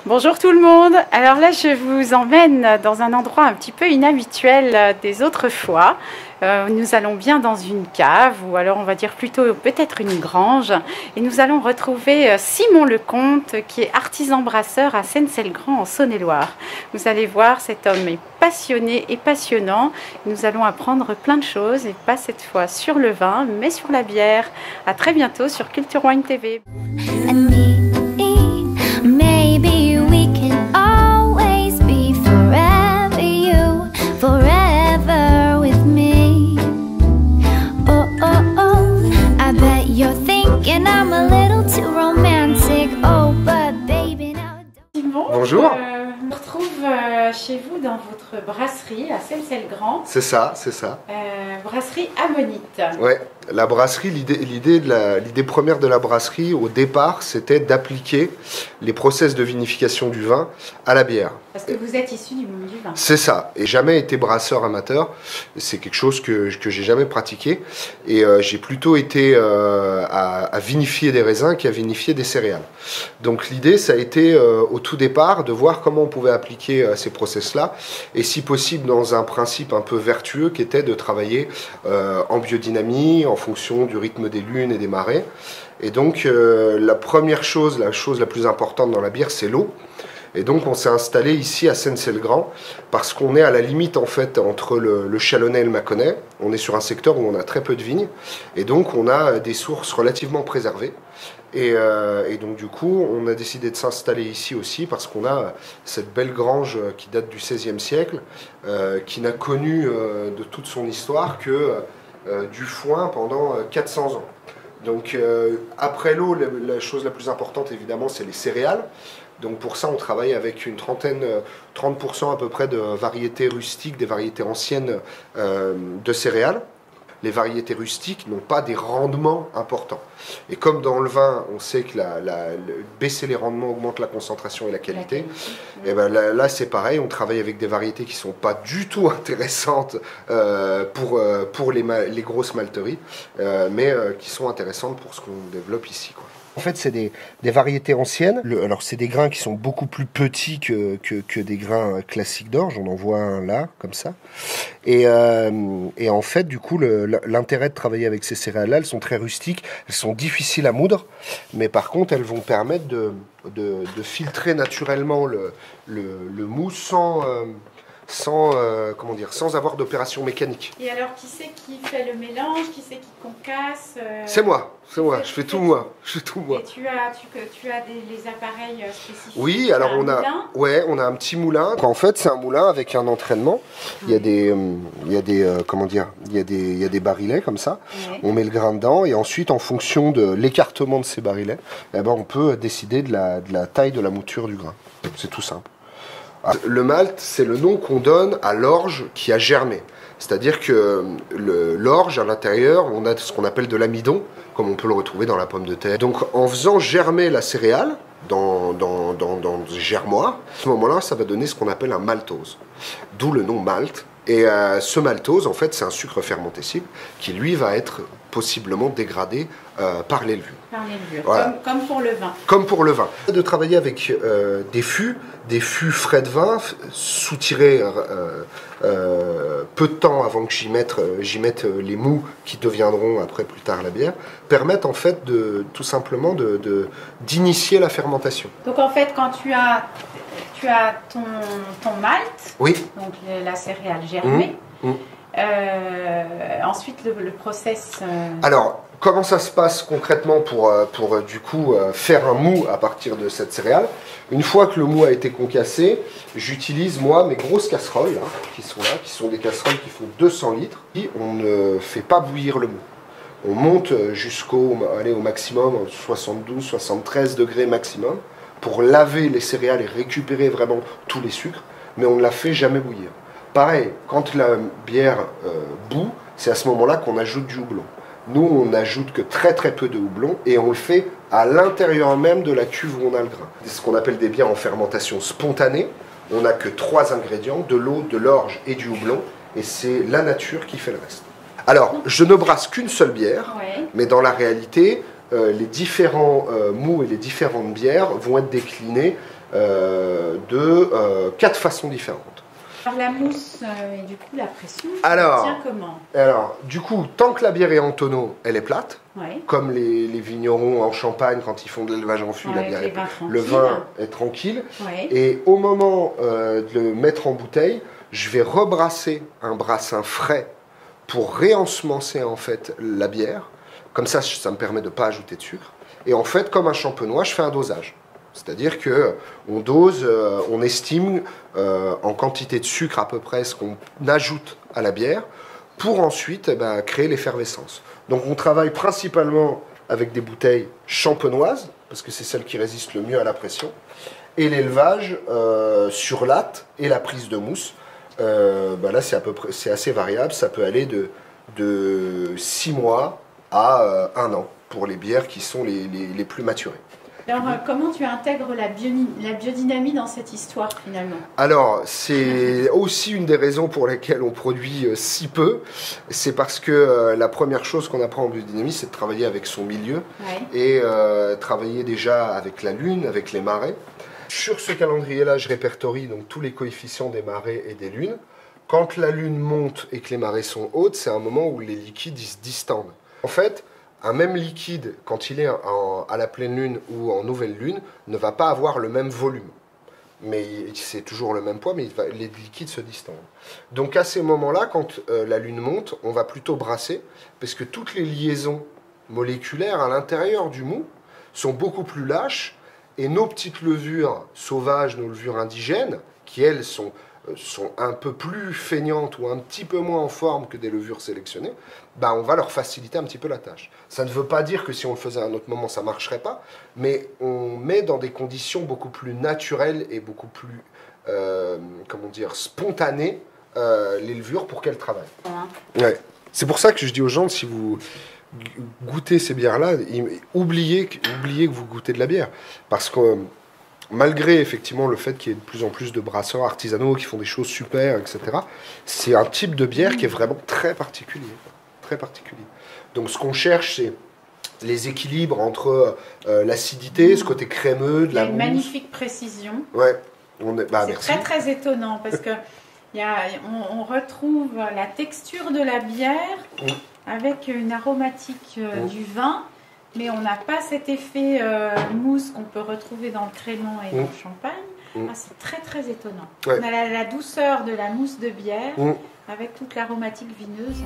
Bonjour tout le monde. Alors là, je vous emmène dans un endroit un petit peu inhabituel des autres fois. Nous allons bien dans une cave, ou alors on va dire plutôt peut-être une grange. Et nous allons retrouver Simon Lecomte, qui est artisan brasseur à Seynes-Selgrand en Saône-et-Loire. Vous allez voir, cet homme est passionné et passionnant. Nous allons apprendre plein de choses, et pas cette fois sur le vin, mais sur la bière. À très bientôt sur Culture Wine TV. Maybe we can always be forever you, forever with me. Oh, oh, oh, I bet you're thinking I'm a little too romantic. Oh, but baby now... Simon, bonjour. On se retrouve chez vous dans votre brasserie à Seynes-Selgrand. C'est ça, c'est ça. Brasserie Ammonite. Ouais, la brasserie, l'idée première de la brasserie, au départ, c'était d'appliquer les process de vinification du vin à la bière. Parce que vous êtes issu du monde du vin. C'est ça. Et jamais été brasseur amateur. C'est quelque chose que j'ai jamais pratiqué. Et j'ai plutôt été à vinifier des raisins qu'à vinifier des céréales. Donc l'idée, ça a été au tout départ de voir comment on pouvait appliquer ces process-là. Et si possible, dans un principe un peu vertueux qui était de travailler en biodynamie, en fonction du rythme des lunes et des marées. Et donc la première chose, la chose la plus importante dans la bière, c'est l'eau. Et donc on s'est installé ici à Seynes-Selgrand parce qu'on est à la limite en fait entre le Chalonnais et le Mâconnais. On est sur un secteur où on a très peu de vignes et donc on a des sources relativement préservées. Et donc du coup on a décidé de s'installer ici aussi parce qu'on a cette belle grange qui date du XVIe siècle, qui n'a connu de toute son histoire que du foin pendant 400 ans. Donc après l'eau, la chose la plus importante évidemment c'est les céréales. Donc pour ça, on travaille avec une 30% à peu près de variétés rustiques, des variétés anciennes de céréales. Les variétés rustiques n'ont pas des rendements importants. Et comme dans le vin, on sait que baisser les rendements augmente la concentration et la qualité, et ben là c'est pareil, on travaille avec des variétés qui ne sont pas du tout intéressantes pour les grosses malteries, mais qui sont intéressantes pour ce qu'on développe ici, quoi. En fait, c'est des variétés anciennes. Alors, c'est des grains qui sont beaucoup plus petits que des grains classiques d'orge. On en voit un là, comme ça. Et en fait, du coup, l'intérêt de travailler avec ces céréales-là, elles sont très rustiques, elles sont difficiles à moudre, mais par contre, elles vont permettre de filtrer naturellement le mou sans avoir d'opération mécanique. Et alors, qui c'est qui fait le mélange? Qui c'est qui concasse? C'est moi, je fais tout moi. Et tu as les appareils spécifiques? Oui, alors on a un petit moulin. En fait, c'est un moulin avec un entraînement. Il y a des barilets comme ça. Ouais. On met le grain dedans et ensuite, en fonction de l'écartement de ces barilets, eh ben, on peut décider de la taille de la mouture du grain. C'est tout simple. Le malt, c'est le nom qu'on donne à l'orge qui a germé. C'est-à-dire que l'orge, à l'intérieur, on a ce qu'on appelle de l'amidon, comme on peut le retrouver dans la pomme de terre. Donc en faisant germer la céréale dans des germoirs, à ce moment-là, ça va donner ce qu'on appelle un maltose. D'où le nom malt. Et ce maltose, en fait, c'est un sucre fermentescible qui, lui, va être possiblement dégradé par les levures. Par les levures, voilà. Comme pour le vin. Comme pour le vin. De travailler avec des fûts frais de vin, soutirés peu de temps avant que j'y mette les mous qui deviendront après plus tard la bière, permettent en fait tout simplement d'initier la fermentation. Donc en fait, quand tu as ton malt, oui. Donc la céréale germée, ensuite le process... Alors, comment ça se passe concrètement pour du coup faire un mou à partir de cette céréale? Une fois que le mou a été concassé, j'utilise moi mes grosses casseroles là, qui sont des casseroles qui font 200 litres. Et on ne fait pas bouillir le mou. On monte jusqu'au maximum 72-73 degrés maximum pour laver les céréales et récupérer vraiment tous les sucres, mais on ne la fait jamais bouillir. Pareil, quand la bière bout, c'est à ce moment-là qu'on ajoute du houblon. Nous, on n'ajoute que très très peu de houblon et on le fait à l'intérieur même de la cuve où on a le grain. C'est ce qu'on appelle des bières en fermentation spontanée. On n'a que 3 ingrédients, de l'eau, de l'orge et du houblon, et c'est la nature qui fait le reste. Alors, je ne brasse qu'une seule bière, mais dans la réalité, les différents mous et les différentes bières vont être déclinés de 4 façons différentes. Alors la mousse et du coup la pression, Alors, tient comment? Alors, du coup, tant que la bière est en tonneau, elle est plate. Ouais. Comme les vignerons en Champagne, quand ils font de l'élevage en fût, la bière le vin est tranquille. Ouais. Et au moment de le mettre en bouteille, je vais rebrasser un brassin frais pour réensemencer en fait la bière. Comme ça me permet de ne pas ajouter de sucre. Et en fait, comme un champenois, je fais un dosage. C'est-à-dire qu'on dose, on estime en quantité de sucre à peu près ce qu'on ajoute à la bière pour ensuite créer l'effervescence. Donc on travaille principalement avec des bouteilles champenoises, parce que c'est celles qui résistent le mieux à la pression, et l'élevage sur latte et la prise de mousse. Là c'est assez variable, ça peut aller de 6 mois à 1 an pour les bières qui sont les plus maturées. Alors, comment tu intègres la biodynamie dans cette histoire, finalement? Alors, c'est aussi une des raisons pour lesquelles on produit si peu. C'est parce que la première chose qu'on apprend en biodynamie, c'est de travailler avec son milieu et travailler déjà avec la Lune, avec les marées. Sur ce calendrier-là, je répertorie donc tous les coefficients des marées et des lunes. Quand la Lune monte et que les marées sont hautes, c'est un moment où les liquides se distendent. En fait, un même liquide, quand il est à la pleine lune ou en nouvelle lune, ne va pas avoir le même volume. Mais c'est toujours le même poids, mais les liquides se distendent. Donc à ces moments-là, quand la lune monte, on va plutôt brasser, parce que toutes les liaisons moléculaires à l'intérieur du mou sont beaucoup plus lâches, et nos petites levures sauvages, nos levures indigènes, qui elles sont un peu plus feignantes ou un petit peu moins en forme que des levures sélectionnées, on va leur faciliter un petit peu la tâche. Ça ne veut pas dire que si on le faisait à un autre moment, ça ne marcherait pas, mais on met dans des conditions beaucoup plus naturelles et beaucoup plus, spontanées les levures pour qu'elles travaillent. Ouais. C'est pour ça que je dis aux gens, si vous goûtez ces bières-là, oubliez que vous goûtez de la bière. Parce que malgré effectivement le fait qu'il y ait de plus en plus de brasseurs artisanaux qui font des choses super, etc., c'est un type de bière qui est vraiment très particulier. Très particulier. Donc ce qu'on cherche, c'est les équilibres entre l'acidité, ce côté crémeux, de la mousse. Une magnifique précision. Ouais. C'est très très étonnant parce que on retrouve la texture de la bière avec une aromatique du vin. Mais on n'a pas cet effet mousse qu'on peut retrouver dans le crément et dans le champagne. C'est très très étonnant. Ouais. On a la douceur de la mousse de bière avec toute l'aromatique vineuse.